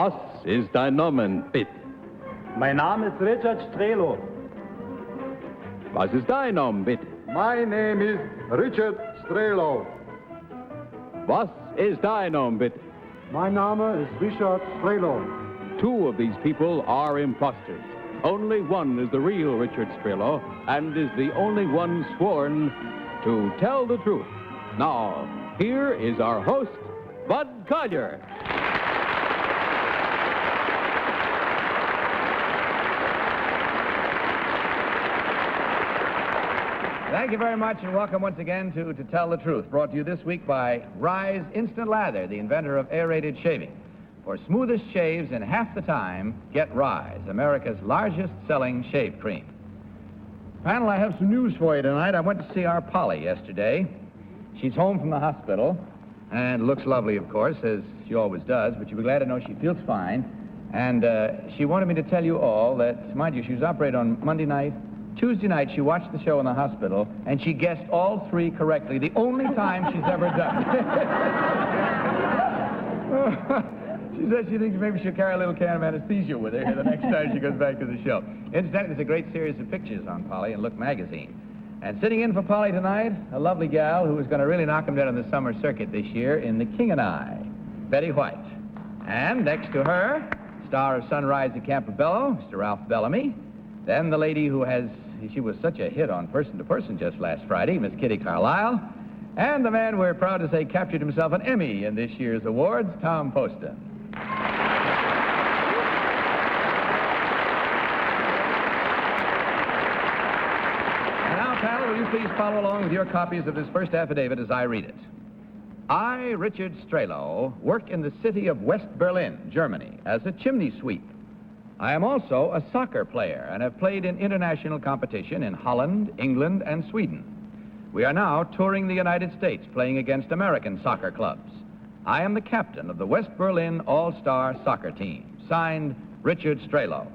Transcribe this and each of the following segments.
Was ist dein Name, bitte? Mein Name ist Richard Strehlew. Was ist dein Name, bitte? My name is Richard Strehlew. Was ist dein Name, bitte? Mein Name ist Richard Strehlew. Two of these people are imposters. Only one is the real Richard Strehlew and is the only one sworn to tell the truth. Now, here is our host, Bud Collier. Thank you very much, and welcome once again to Tell the Truth, brought to you this week by Rise Instant Lather, the inventor of aerated shaving. For smoothest shaves in half the time, get Rise, America's largest selling shave cream. Panel, I have some news for you tonight. I went to see our Polly yesterday. She's home from the hospital, and looks lovely, of course, as she always does, but you'll be glad to know she feels fine. And she wanted me to tell you all that, mind you, she was operated on Monday night. Tuesday night, she watched the show in the hospital, and she guessed all three correctly, the only time she's ever done. She says she thinks maybe she'll carry a little can of anesthesia with her the next time she goes back to the show. Incidentally, there's a great series of pictures on Polly in Look magazine. And sitting in for Polly tonight, a lovely gal who is going to really knock him dead on the summer circuit this year in The King and I, Betty White. And next to her, star of Sunrise at Campobello, Mr. Ralph Bellamy. Then the lady who she was such a hit on Person to Person just last Friday, Miss Kitty Carlisle. And the man we're proud to say captured himself an Emmy in this year's awards, Tom Poston. And now, panel, will you please follow along with your copies of this first affidavit as I read it. I, Richard Strehlew, work in the city of West Berlin, Germany, as a chimney sweep. I am also a soccer player and have played in international competition in Holland, England, and Sweden. We are now touring the United States, playing against American soccer clubs. I am the captain of the West Berlin All-Star Soccer Team. Signed, Richard Strehlew.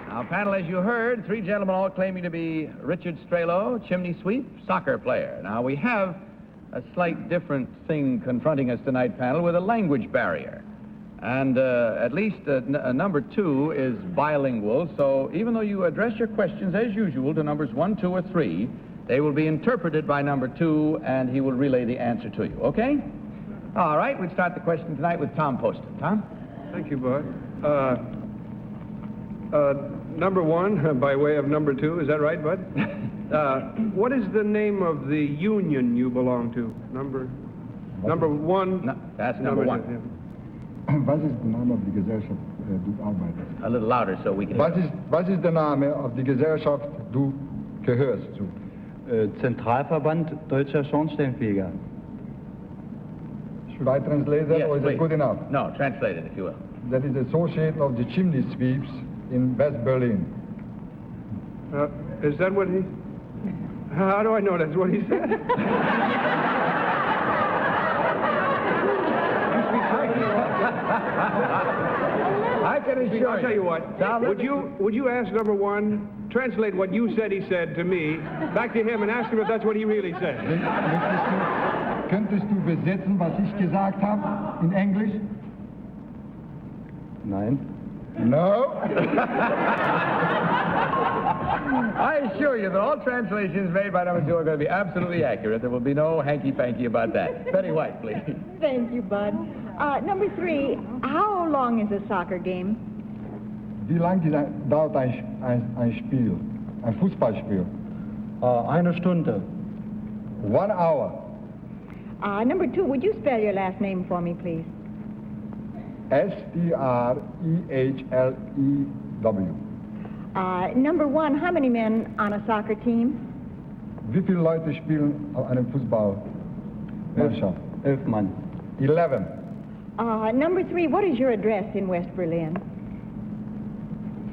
Now, panel, as you heard, three gentlemen all claiming to be Richard Strehlew, chimney sweep, soccer player. Now, we have a slight different thing confronting us tonight, panel, with a language barrier. And at least number two is bilingual, so even though you address your questions as usual to numbers 1, 2, or 3, they will be interpreted by number 2, and he will relay the answer to you, okay? All right, we'll start the question tonight with Tom Poston. Tom? Thank you, Bud. Number 1, by way of number 2, is that right, Bud? What is the name of the union you belong to? Number 1? No, that's number 1. Yeah. Was ist der Name auf die Gesellschaft, du arbeitest? A little louder so we can Was ist der Name auf die Gesellschaft, du gehörst zu? Zentralverband Deutscher Schornsteinfeger. Should I translate that, Yes, or is please. it good enough? No, translate it if you will. That is the Association of the Chimney Sweeps in West Berlin. Is that what he... How do I know that's what he said? I can assure you. I'll tell you what. Tom, Would you ask number 1, translate what you said he said to me, back to him and ask him if that's what he really said? Könntest du übersetzen, was ich gesagt habe, in Englisch? Nein. No. I assure you that all translations made by number 2 are going to be absolutely accurate. There will be no hanky-panky about that. Betty White, please. Thank you, Bud. Number 3, how long is a soccer game? Wie lang dauert ein Spiel, ein Fußballspiel? Eine Stunde. 1 hour. Number 2, would you spell your last name for me, please? Strehlew. Number 1, how many men on a soccer team? Wie viele Leute spielen auf einem Fußballmannschaft? 11 Mann. 11. Number 3, what is your address in West Berlin?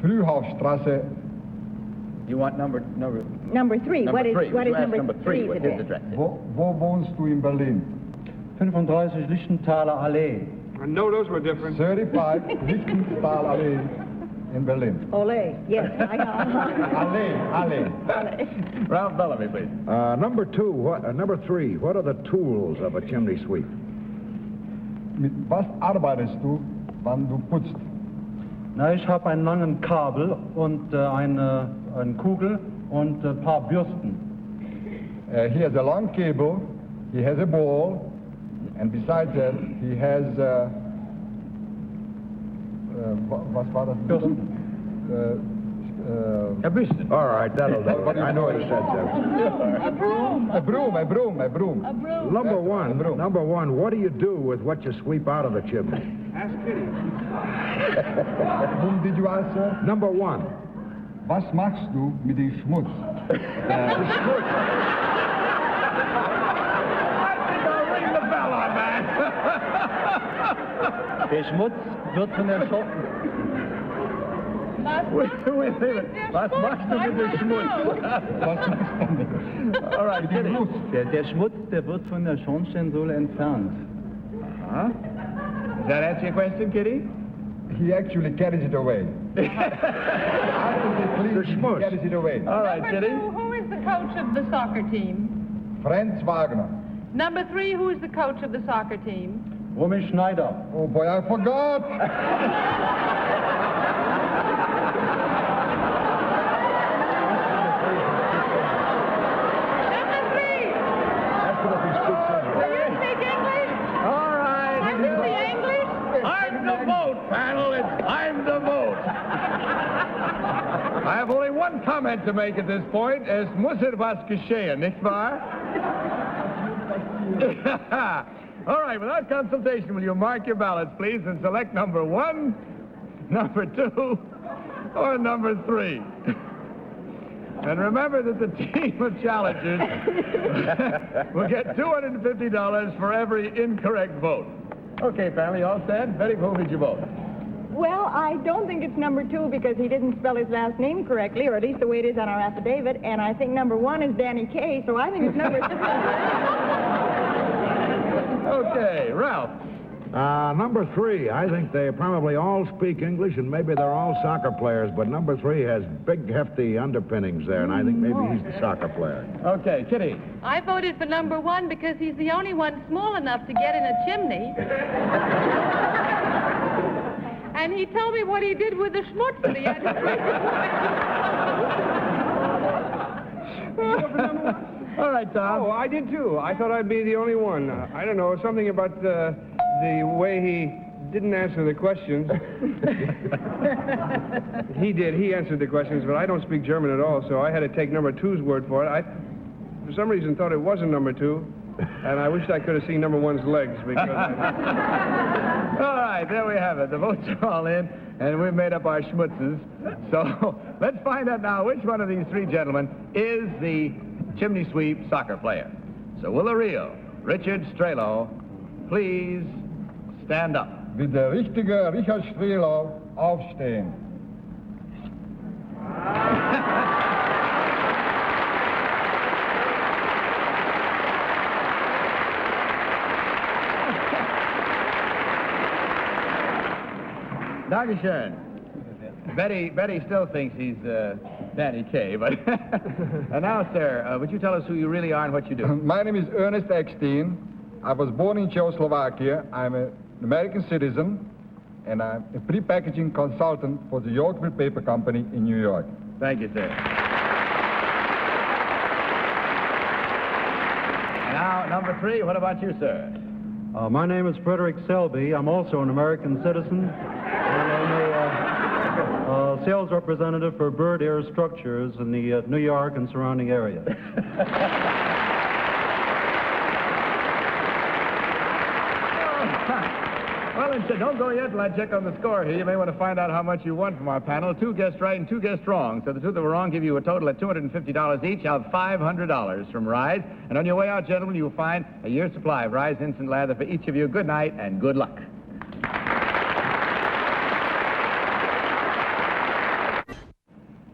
Frühhofstraße. You want number... Number 3, Number what is 3. number 3's what his address is. Wo wohnst du in Berlin? 35 Lichtenthaler Allee. I know those were different. 35 Lichtenstahlallee. in Berlin. Ole. Yes, I know. Alle. Ralph Bellamy, please. Number three, what are the tools of a chimney sweep? Mit was arbeitest du, wann du putzt? Na, ich habe einen langen Kabel und eine Kugel und ein paar Bürsten. He has a long cable, he has a ball, and besides that, he has, was war das? Bürsten. A Boston. All right, that'll do. I know it said that. A broom. A broom. A broom. Number one, what do you do with what you sweep out of the chimney? Ask Kitty. Whom did you answer? Number one. Was machst du mit dem Schmutz? Ring the bell on that. Der Schmutz wird von der Wait a minute. Was machst du mit dem Schmutz? All right, Kitty. Der Schmutz, der wird von der Schornsteinsohle entfernt. Huh? Does that answer your question, Kitty? He actually carries it away. After they clean, The schmutz. he carries it away. All right, Number Kitty. 2, who is the coach of the soccer team? Franz Wagner. Number 3, who is the coach of the soccer team? Romy Schneider. Oh boy, I forgot. Number 3, do you speak English? All right. Are you the English? Time to vote, panel. It's time to vote. I have only one comment to make at this point. Es muss etwas geschehen, nicht wahr? All right, without consultation, will you mark your ballots, please, and select number 1, number 2, or number 3? And remember that the team of challengers will get $250 for every incorrect vote. Okay, family, all set? Betty, for whom did you vote? Well, I don't think it's number 2 because he didn't spell his last name correctly, or at least the way it is on our affidavit. And I think number 1 is Danny Kaye, so I think it's number 3. Okay, Ralph. Number three, I think they probably all speak English and maybe they're all soccer players, but number three has big, hefty underpinnings there, and I think maybe he's the soccer player. Okay, Kitty. I voted for number 1 because he's the only one small enough to get in a chimney. And he told me what he did with the schmutz that he had to All right, Tom. Oh, I did too. I thought I'd be the only one. I don't know, something about the way he didn't answer the questions. He did. He answered the questions, but I don't speak German at all, so I had to take number 2's word for it. I, for some reason, thought it wasn't number 2, and I wished I could have seen number 1's legs because. All right, there we have it. The votes are all in, and we've made up our schmutzes. So let's find out now which one of these three gentlemen is the chimney sweep soccer player. So will the real Richard Strehlew please stand up? Will der richtige Richard Strehlew aufstehen? Dankeschön. Betty still thinks he's Danny Kaye, but... And now, sir, would you tell us who you really are and what you do? My name is Ernest Eckstein. I was born in Czechoslovakia. I'm an American citizen, and I'm a pre-packaging consultant for the Yorkville Paper Company in New York. Thank you, sir. And now, number 3, what about you, sir? My name is Frederick Selby. I'm also an American citizen. And I'm a sales representative for Bird Air Structures in the New York and surrounding area. Well, then, don't go yet till I check on the score here. You may want to find out how much you won from our panel. 2 guessed right and 2 guessed wrong. So the 2 that were wrong give you a total of $250 each of $500 from Rise. And on your way out, gentlemen, you'll find a year's supply of Rise Instant Lather for each of you. Good night and good luck.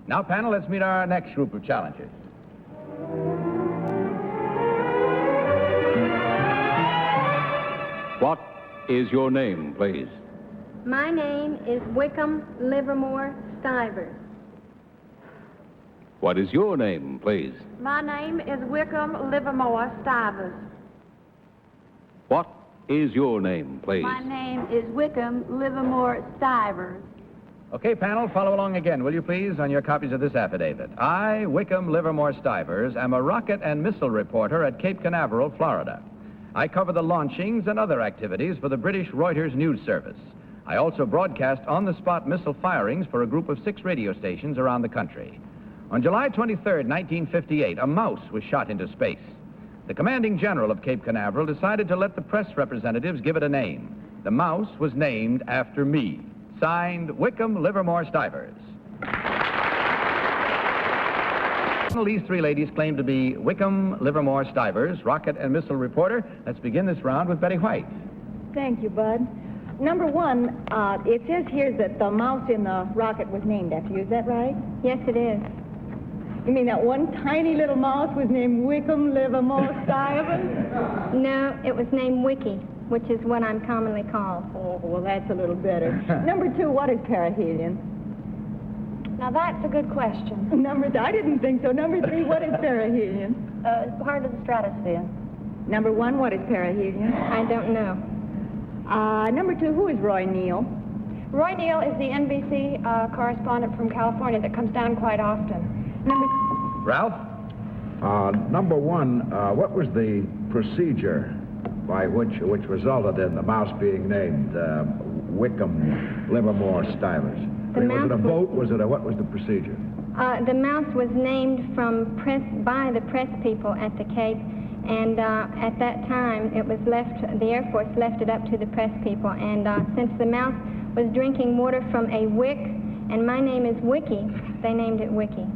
Now, panel, let's meet our next group of challengers. What is your name, please? My name is Wickham Livermore Stivers. What is your name, please? My name is Wickham Livermore Stivers. What is your name, please? My name is Wickham Livermore Stivers. Okay, panel, follow along again, will you please, on your copies of this affidavit. I, Wickham Livermore Stivers, am a rocket and missile reporter at Cape Canaveral, Florida. I cover the launchings and other activities for the British Reuters news service. I also broadcast on-the-spot missile firings for a group of 6 radio stations around the country. On July 23rd, 1958, a mouse was shot into space. The commanding general of Cape Canaveral decided to let the press representatives give it a name. The mouse was named after me. Signed, Wickham Livermore Stivers. These 3 ladies claim to be Wickham Livermore Stivers, rocket and missile reporter. Let's begin this round with Betty White. Thank you, Bud. Number 1, it says here that the mouse in the rocket was named after you. Is that right? Yes, it is. You mean that one tiny little mouse was named Wickham Livermore Stivers? No, it was named Wiki, which is what I'm commonly called. Oh, well, that's a little better. Number 2, what is perihelion? Now, that's a good question. I didn't think so. Number 3, what is perihelion? It's part of the stratosphere. Number 1, what is perihelion? I don't know. Number 2, who is Roy Neal? Roy Neal is the NBC correspondent from California that comes down quite often. Ralph? Number 1, what was the procedure by which resulted in the mouse being named Wickham Livermore Stivers? Was it a vote? What was the procedure? The mouse was named by the press people at the Cape, and at that time it was the Air Force left it up to the press people, and since the mouse was drinking water from a wick, and my name is Wiki, they named it Wiki.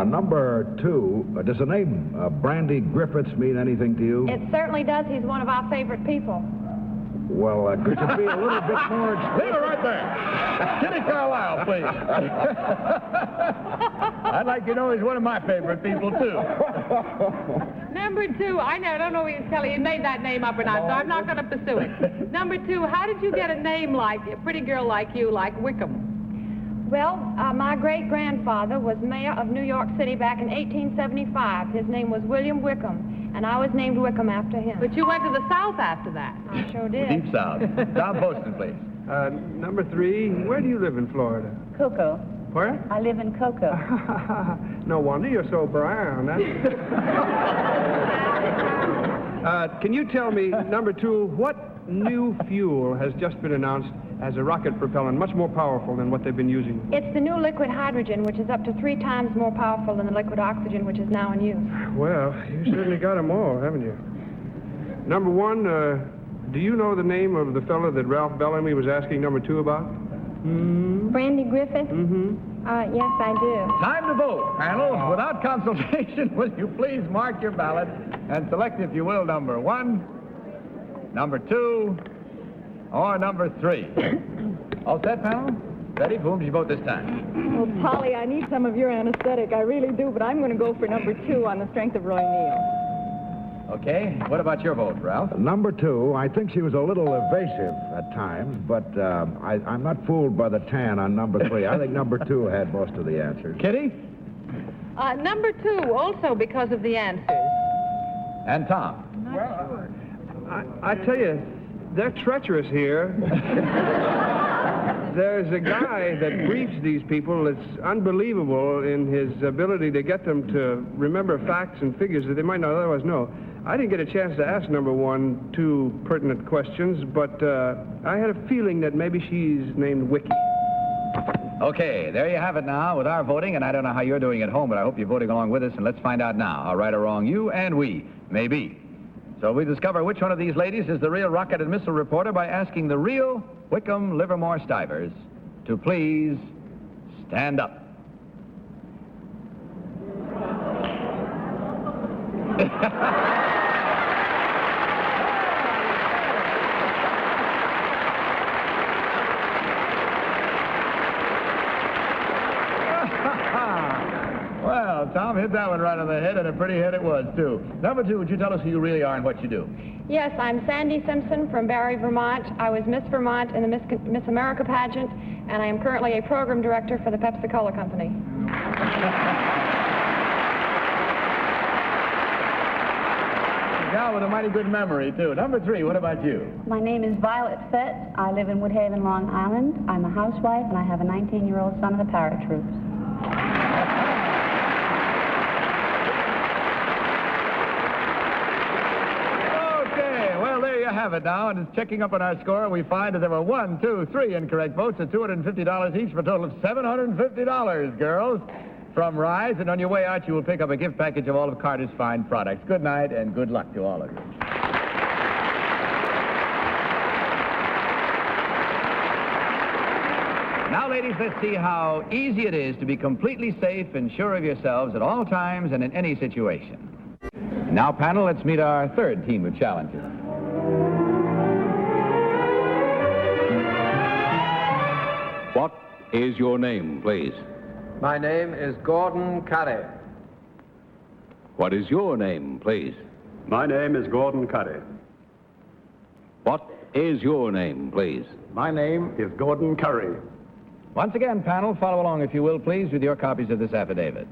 Number 2, does the name Brandy Griffiths mean anything to you? It certainly does. He's one of our favorite people. Well, could you be a little bit more... Leave it right there. Kitty Carlisle, please. I'd like to know he's one of my favorite people, too. Number 2, I don't know if he made that name up or not, so I'm not going to pursue it. Number 2, how did you get a name like a pretty girl like you, like Wickham? Well, my great-grandfather was mayor of New York City back in 1875. His name was William Wickham, and I was named Wickham after him. But you went to the South after that. I sure did. Deep South. Tom Poston, please. Number 3, where do you live in Florida? Cocoa. Where? I live in Cocoa. No wonder you're so brown. Can you tell me, number 2, what new fuel has just been announced as a rocket propellant, much more powerful than what they've been using? It's the new liquid hydrogen, which is up to 3 times more powerful than the liquid oxygen, which is now in use. Well, you certainly got them all, haven't you? Number 1, do you know the name of the fellow that Ralph Bellamy was asking number 2 about? Brandy Griffith? Yes, I do. Time to vote, panel. Without consultation, will you please mark your ballot and select, if you will, number 1, number 2, or number 3. All set, panel? Ready? For whom did you vote this time? Well, Polly, I need some of your anesthetic. I really do, but I'm going to go for number 2 on the strength of Roy Neal. Okay. What about your vote, Ralph? Number 2, I think she was a little evasive at times, but I'm not fooled by the tan on number 3. I think number 2 had most of the answers. Kitty? Number 2, also because of the answers. And Tom? Well, I tell you, they're treacherous here. There's a guy that briefs these people that's unbelievable in his ability to get them to remember facts and figures that they might not otherwise know. I didn't get a chance to ask number 1 2 pertinent questions, but I had a feeling that maybe she's named Wiki. Okay, there you have it now with our voting, and I don't know how you're doing at home, but I hope you're voting along with us, and let's find out now how right or wrong you and we may be. So we discover which one of these ladies is the real rocket and missile reporter by asking the real Wickham Livermore Stivers to please stand up. Well, Tom hit that one right on the head, and a pretty hit it was, too. Number 2, would you tell us who you really are and what you do? Yes, I'm Sandy Simpson from Barrie, Vermont. I was Miss Vermont in the Miss America pageant, and I am currently a program director for the Pepsi-Cola Company. Gal with a mighty good memory, too. Number 3, what about you? My name is Violet Fitz. I live in Woodhaven, Long Island. I'm a housewife, and I have a 19-year-old son of the paratroops. Okay, well, there you have it now. And it's checking up on our score. We find that there were 1, 2, 3 incorrect votes at $250 each for a total of $750, girls. From Rise, and on your way out, you will pick up a gift package of all of Carter's fine products. Good night, and good luck to all of you. Now, ladies, let's see how easy it is to be completely safe and sure of yourselves at all times and in any situation. Now, panel, let's meet our third team of challengers. What is your name, please? My name is Gordon Curry. What is your name, please? My name is Gordon Curry. What is your name, please? My name is Gordon Curry. Once again, panel, follow along, if you will, please, with your copies of this affidavit.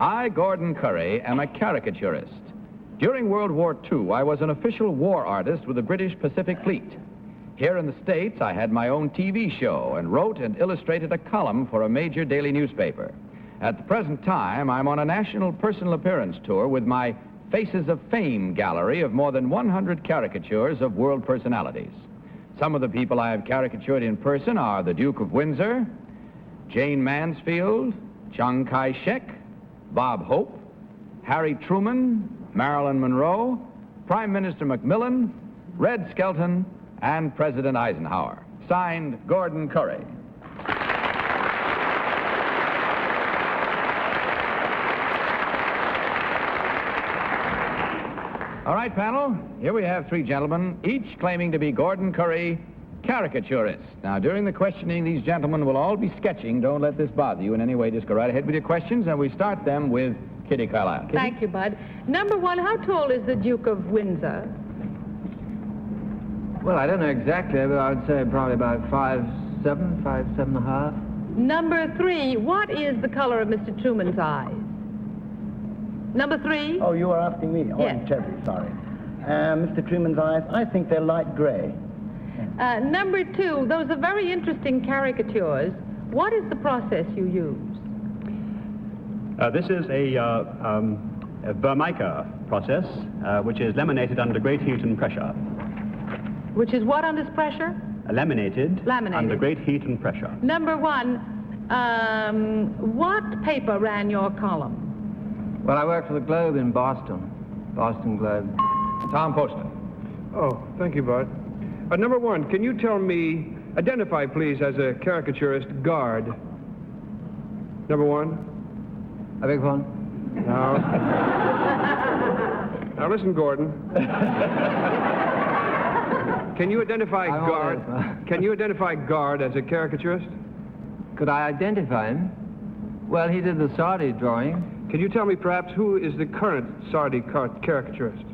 I, Gordon Curry, am a caricaturist. During World War II, I was an official war artist with the British Pacific Fleet. Here in the States, I had my own TV show and wrote and illustrated a column for a major daily newspaper. At the present time, I'm on a national personal appearance tour with my Faces of Fame gallery of more than 100 caricatures of world personalities. Some of the people I have caricatured in person are the Duke of Windsor, Jane Mansfield, Chiang Kai-shek, Bob Hope, Harry Truman, Marilyn Monroe, Prime Minister Macmillan, Red Skelton, and President Eisenhower. Signed, Gordon Curry. All right, panel, here we have 3 gentlemen, each claiming to be Gordon Curry, caricaturists. Now, during the questioning, these gentlemen will all be sketching. Don't let this bother you in any way. Just go right ahead with your questions, and we start them with Kitty Carlisle. Kitty? Thank you, Bud. Number 1, how tall is the Duke of Windsor? Well, I don't know exactly, but I would say probably about 5'7", 5'7.5". Number 3, what is the color of Mr. Truman's eyes? Number 3? Oh, you are asking me? Oh, yes. I'm terribly sorry. Mr. Truman's eyes, I think they're light gray. Number 2, those are very interesting caricatures. What is the process you use? This is a Vermica process, which is laminated under great heat and pressure. Which is what under pressure? Laminated under great heat and pressure. Number 1, what paper ran your column? Well, I worked for the Globe in Boston. Boston Globe. Tom Poston. Oh, thank you, Bud. Number 1, can you tell me, identify, please, as a caricaturist, guard? Number 1. I beg pardon? Now, now listen, Gordon. Can you identify guard? Can you identify guard as a caricaturist? Could I identify him? Well, he did the Sardi drawing. Can you tell me, perhaps, who is the current Sardi caricaturist?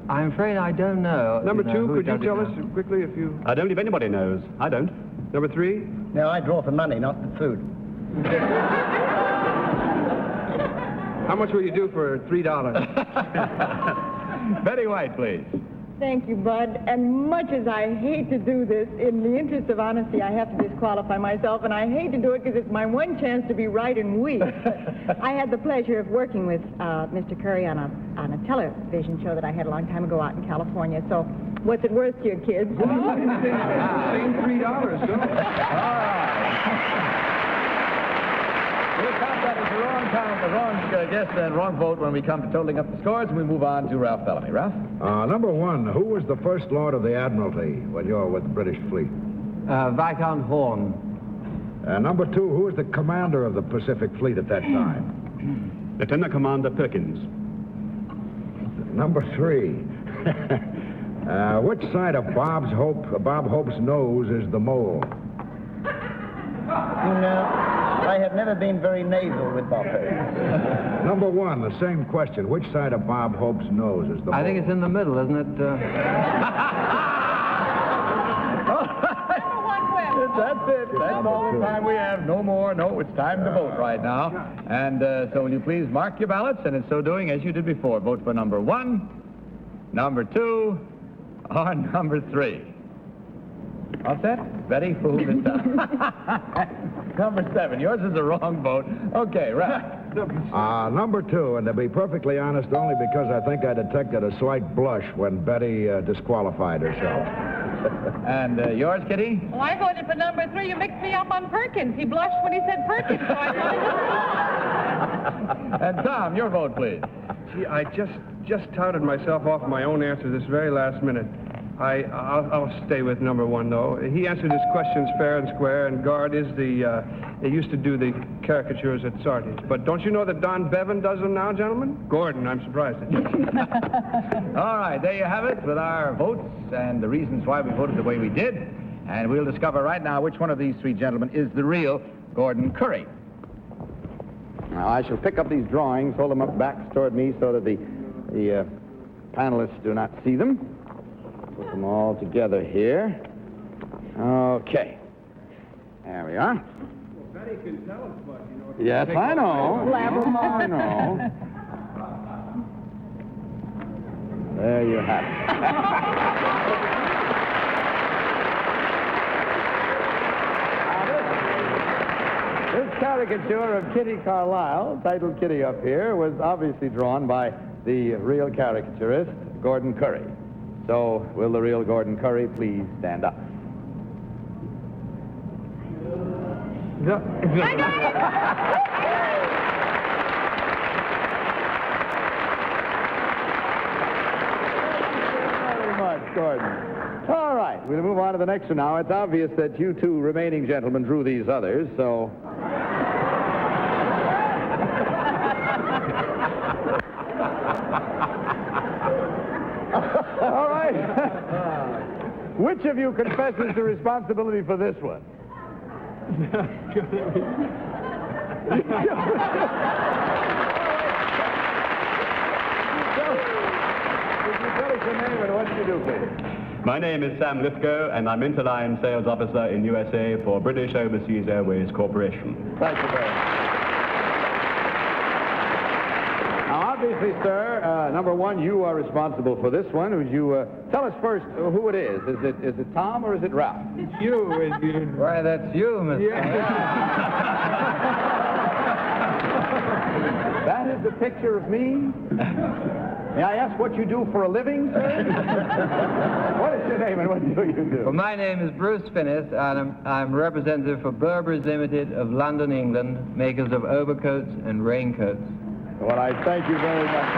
I'm afraid I don't know. Number 2, could you tell us quickly if you... I don't believe anybody knows. I don't. Number 3? Now, I draw for money, not for food. How much will you do for $3? Betty White, please. Thank you, Bud. And much as I hate to do this, in the interest of honesty, I have to disqualify myself, and I hate to do it because it's my one chance to be right and weak. I had the pleasure of working with Mr. Curry on a television show that I had a long time ago out in California. So, what's it worth to you, kids? Same $3, so. All right. We'll count that as the wrong guess and wrong vote when we come to totaling up the scores, and we move on to Ralph Bellamy. Ralph? Number 1, who was the First Lord of the Admiralty when you were with the British fleet? Viscount Horn. Number 2, who was the commander of the Pacific Fleet at that time? Lieutenant Commander Perkins. Number 3, which side of Bob Hope's nose is the mole? No, I have never been very nasal with Bob Hope. Number one, the same question. Which side of Bob Hope's nose is the I think it's in the middle, isn't it? That's it. That's all the time we have. No more. No, it's time to vote right now. And so will you please mark your ballots, and in so doing, as you did before, vote for number 1, number 2, or number 3. All set? Betty, for who this time? Number 7. Yours is the wrong vote. Okay, right. Number 2, and to be perfectly honest, only because I think I detected a slight blush when Betty disqualified herself. And yours, Kitty? Well, I voted for number 3. You mixed me up on Perkins. He blushed when he said Perkins, so I voted. And Tom, your vote, please. Gee, I just touted myself off my own answer this very last minute. I'll stay with number 1, though. He answered his questions fair and square, and Guard is they used to do the caricatures at Sarti's. But don't you know that Don Bevan does them now, gentlemen? Gordon, I'm surprised at you. All right, there you have it with our votes and the reasons why we voted the way we did. And we'll discover right now which one of these 3 gentlemen is the real Gordon Curry. Now, I shall pick up these drawings, hold them up backs toward me so that the panelists do not see them. Put them all together here. Okay. There we are. Well, Betty can tell us, but, you know... Yes, I know. Blabbermouth. I know. There you have it. Now, this caricature of Kitty Carlisle, titled Kitty up here, was obviously drawn by the real caricaturist, Gordon Curry. So, will the real Gordon Curry please stand up? Very much, Gordon. All right, we'll move on to the next one now. It's obvious that you 2 remaining gentlemen drew these others, so... All right. Which of you confesses the responsibility for this one? Did you tell us your name and what did you do, please? My name is Sam Lithgow, and I'm Interline Sales Officer in USA for British Overseas Airways Corporation. Thank you very much. Now, obviously, sir, number 1, you are responsible for this one. Would you tell us first who it is? Is it Tom or is it Ralph? It's you. Why, that's you, Mr. That is the picture of me? May I ask what you do for a living, sir? What is your name and what do you do? Well, my name is Bruce Finis, and I'm representative for Berber's Limited of London, England, makers of overcoats and raincoats. Well, I thank you very much.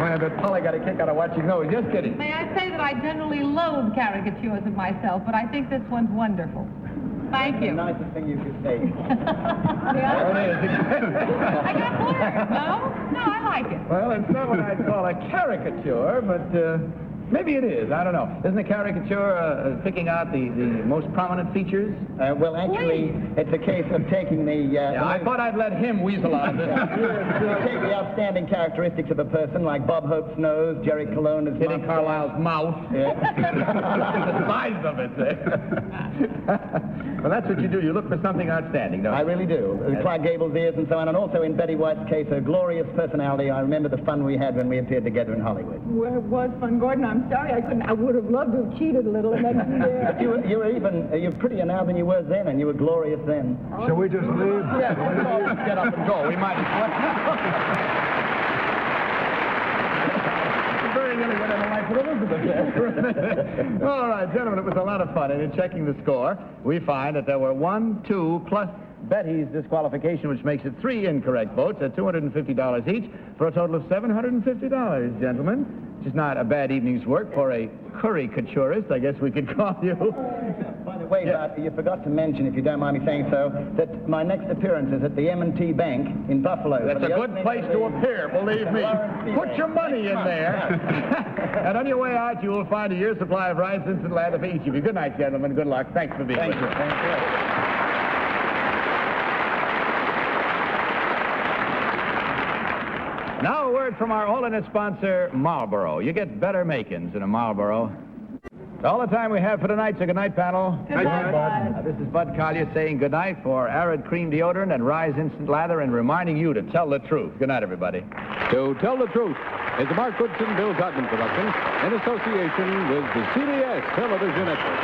Well, but Polly got a kick out of watching those. Just kidding. May I say that I generally loathe caricatures of myself, but I think this one's wonderful. Thank you. The nicest thing you could say. There it is. I got bored. No, I like it. Well, it's not what I'd call a caricature, but maybe it is. I don't know. Isn't a caricature picking out the most prominent features? Well, actually, it's a case of taking the... I thought I'd let him weasel out of this. You take the outstanding characteristics of a person, like Bob Hope's nose, Jerry Colonna's Kitty Carlisle's mouth. Yeah. The size of it. Well, that's what you do. You look for something outstanding, don't you? I really do. Clark Gable's ears and so on, and also in Betty White's case, a glorious personality. I remember the fun we had when we appeared together in Hollywood. Well, it was fun, Gordon. I'm sorry I couldn't. I would have loved to have cheated a little. And then, You were even, you're prettier now than you were then, and you were glorious then. Shall we just leave? Yeah, let's get up and go. We might as well. Very nearly went on the life of Elizabeth there. All right, gentlemen, it was a lot of fun. And in checking the score, we find that there were 1, 2, plus Betty's disqualification, which makes it 3 incorrect votes at $250 each, for a total of $750, gentlemen, which is not a bad evening's work for a caricaturist, I guess we could call you. By the way, Bart, you forgot to mention, if you don't mind me saying so, that my next appearance is at the M&T Bank in Buffalo. That's a good place to appear, believe me. Put your money in there. And on your way out, you will find a year's supply of Rise Instant Lather for each of you. Good night, gentlemen. Good luck. Thanks for being with us. Thank you. Now a word from our all-in-it sponsor, Marlboro. You get better makings in a Marlboro. It's all the time we have for tonight, so good night, panel. Good night, Bud. This is Bud Collier saying good night for Arid Cream Deodorant and Rise Instant Lather and reminding you to tell the truth. Good night, everybody. To Tell the Truth is a Mark Goodson, Bill Godman production in association with the CBS Television Network.